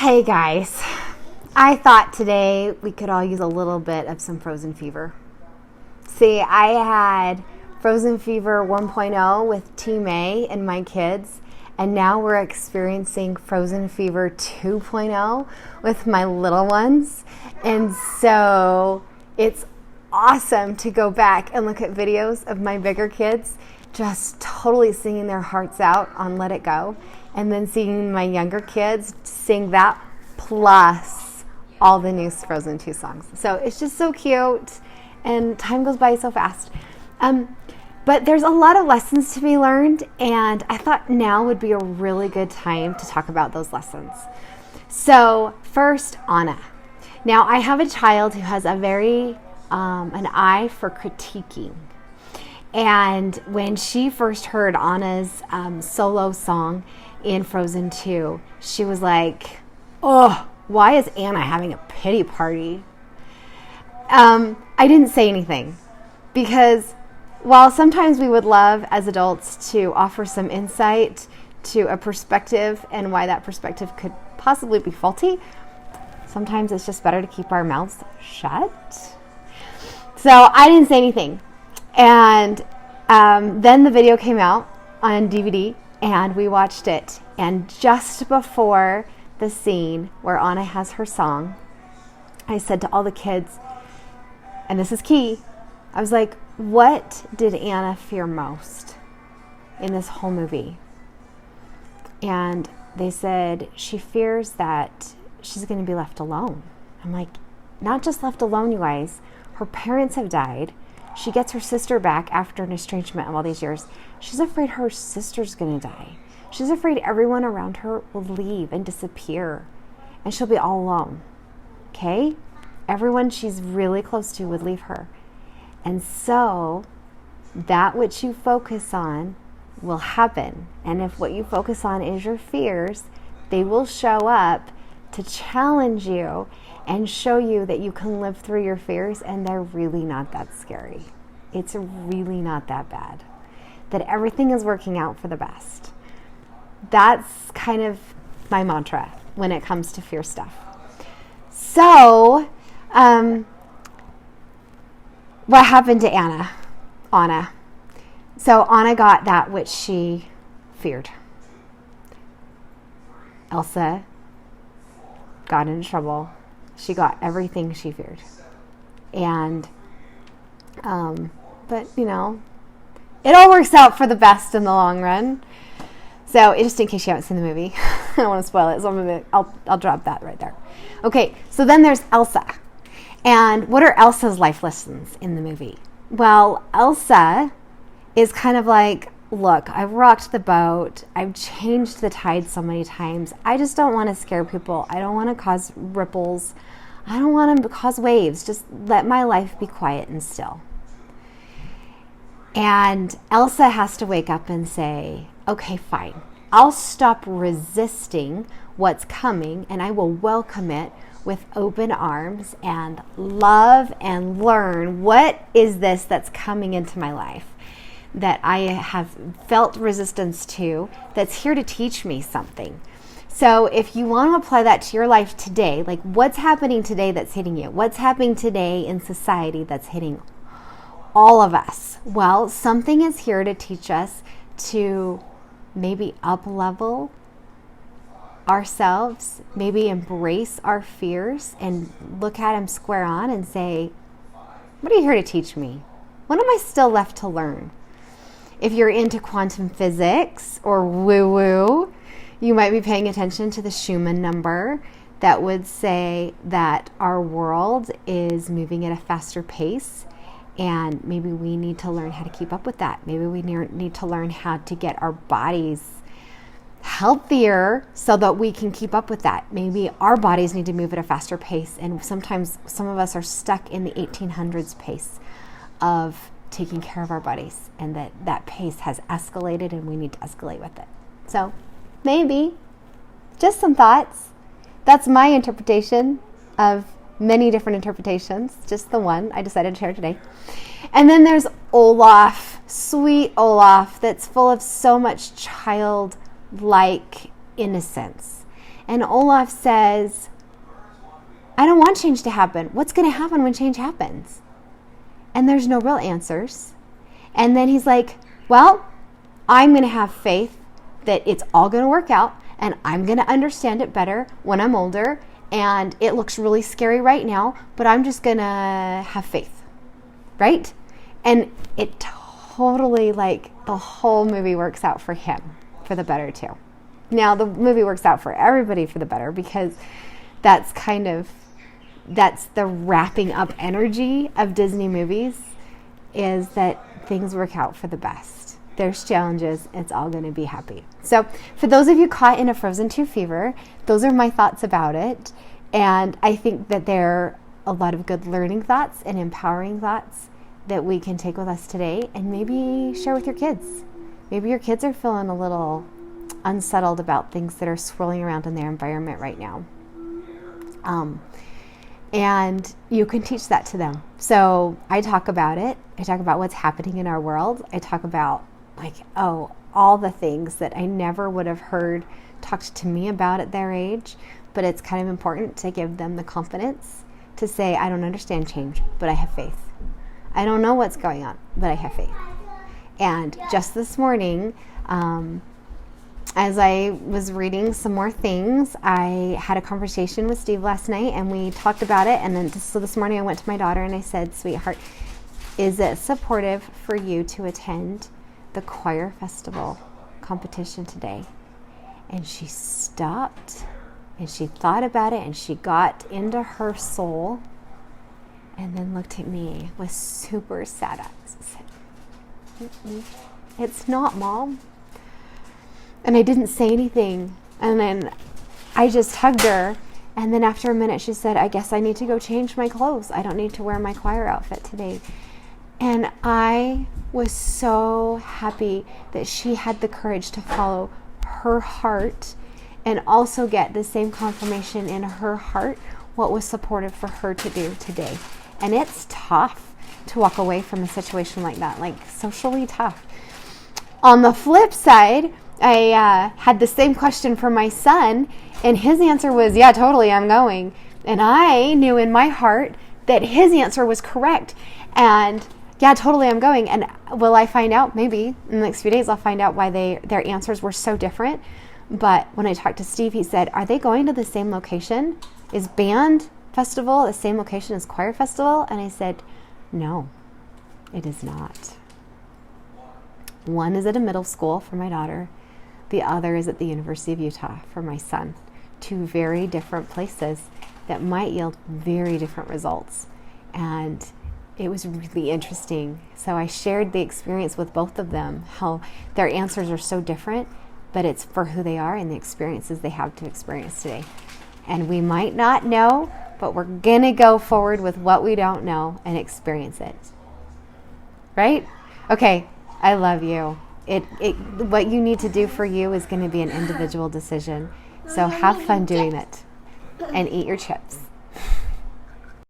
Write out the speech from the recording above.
Hey guys, I thought today we could all use a little bit of some Frozen fever. See, I had Frozen fever 1.0 with Team A and my kids, and now we're experiencing Frozen fever 2.0 with my little ones. And so it's awesome to go back and look at videos of my bigger kids just totally singing their hearts out on Let It Go, and then seeing my younger kids sing that plus all the new Frozen 2 songs. So it's just so cute, and time goes by so fast. But there's a lot of lessons to be learned, and I thought now would be a really good time to talk about those lessons. So first, Anna. Now, I have a child who has an eye for critiquing. And when she first heard Anna's solo song in Frozen 2, she was like, oh, why is Anna having a pity party? I didn't say anything because while sometimes we would love as adults to offer some insight to a perspective and why that perspective could possibly be faulty, sometimes it's just better to keep our mouths shut. So I didn't say anything. And then the video came out on DVD, and we watched it. And just before the scene where Anna has her song, I said to all the kids, and this is key, I was like, what did Anna fear most in this whole movie? And they said she fears that she's going to be left alone. I'm like, not just left alone, you guys. Her parents have died. She gets her sister back after an estrangement of all these years. She's afraid her sister's going to die. She's afraid everyone around her will leave and disappear, and she'll be all alone. Okay? Everyone she's really close to would leave her. And so that which you focus on will happen. And if what you focus on is your fears, they will show up to challenge you and show you that you can live through your fears, and they're really not that scary. It's really not that bad. That everything is working out for the best. That's kind of my mantra when it comes to fear stuff. So, what happened to Anna? So Anna got that which she feared. Elsa got into trouble. She got everything she feared. And, but you know, it all works out for the best in the long run. So just in case you haven't seen the movie, I don't want to spoil it, so I'll drop that right there. Okay, so then there's Elsa. And what are Elsa's life lessons in the movie? Well, Elsa is kind of like, look, I've rocked the boat. I've changed the tide so many times. I just don't want to scare people. I don't want to cause ripples. I don't want to cause waves. Just let my life be quiet and still. And Elsa has to wake up and say, okay, fine. I'll stop resisting what's coming, and I will welcome it with open arms and love and learn what is this that's coming into my life that I have felt resistance to, that's here to teach me something. So if you want to apply that to your life today, like what's happening today that's hitting you? What's happening today in society that's hitting all of us? Well, something is here to teach us to maybe up-level ourselves, maybe embrace our fears and look at them square on and say, what are you here to teach me? What am I still left to learn? If you're into quantum physics or woo-woo, you might be paying attention to the Schumann number that would say that our world is moving at a faster pace, and maybe we need to learn how to keep up with that. Maybe we need to learn how to get our bodies healthier so that we can keep up with that. Maybe our bodies need to move at a faster pace, and sometimes some of us are stuck in the 1800s pace of taking care of our bodies, and that pace has escalated and we need to escalate with it. So maybe just some thoughts. That's my interpretation of many different interpretations, just the one I decided to share today. And then there's Olaf, sweet Olaf, that's full of so much childlike innocence. And Olaf says, I don't want change to happen. What's going to happen when change happens? And there's no real answers. And then he's like, well, I'm going to have faith that it's all going to work out, and I'm going to understand it better when I'm older, and it looks really scary right now, but I'm just going to have faith, right? And it totally, like, the whole movie works out for him for the better too. Now, the movie works out for everybody for the better, because that's the wrapping up energy of Disney movies, is that things work out for the best. There's challenges, it's all going to be happy. So for those of you caught in a Frozen 2 fever, those are my thoughts about it. And I think that there are a lot of good learning thoughts and empowering thoughts that we can take with us today and maybe share with your kids. Maybe your kids are feeling a little unsettled about things that are swirling around in their environment right now. And you can teach that to them. So I talk about it. I talk about what's happening in our world. I talk about, like, all the things that I never would have heard talked to me about at their age. But it's kind of important to give them the confidence to say, I don't understand change, but I have faith. I don't know what's going on, but I have faith. And just this morning, as I was reading some more things, I had a conversation with Steve last night, and we talked about it. And then this morning I went to my daughter and I said, sweetheart, is it supportive for you to attend the choir festival competition today? And she stopped and she thought about it and she got into her soul and then looked at me with super sad eyes and said, it's not, Mom. And I didn't say anything. And then I just hugged her. And then after a minute, she said, I guess I need to go change my clothes. I don't need to wear my choir outfit today. And I was so happy that she had the courage to follow her heart and also get the same confirmation in her heart what was supportive for her to do today. And it's tough to walk away from a situation like that, like socially tough. On the flip side, I had the same question for my son, and his answer was, yeah, totally, I'm going. And I knew in my heart that his answer was correct. And yeah, totally, I'm going. And will I find out? Maybe in the next few days I'll find out why their answers were so different. But when I talked to Steve, he said, are they going to the same location? Is band festival the same location as choir festival? And I said, no, it is not. One is at a middle school for my daughter. The other is at the University of Utah for my son. Two very different places that might yield very different results. And it was really interesting. So I shared the experience with both of them, how their answers are so different, but it's for who they are and the experiences they have to experience today. And we might not know, but we're going to go forward with what we don't know and experience it. Right? Okay, I love you. What you need to do for you is going to be an individual decision. So have fun doing it and eat your chips.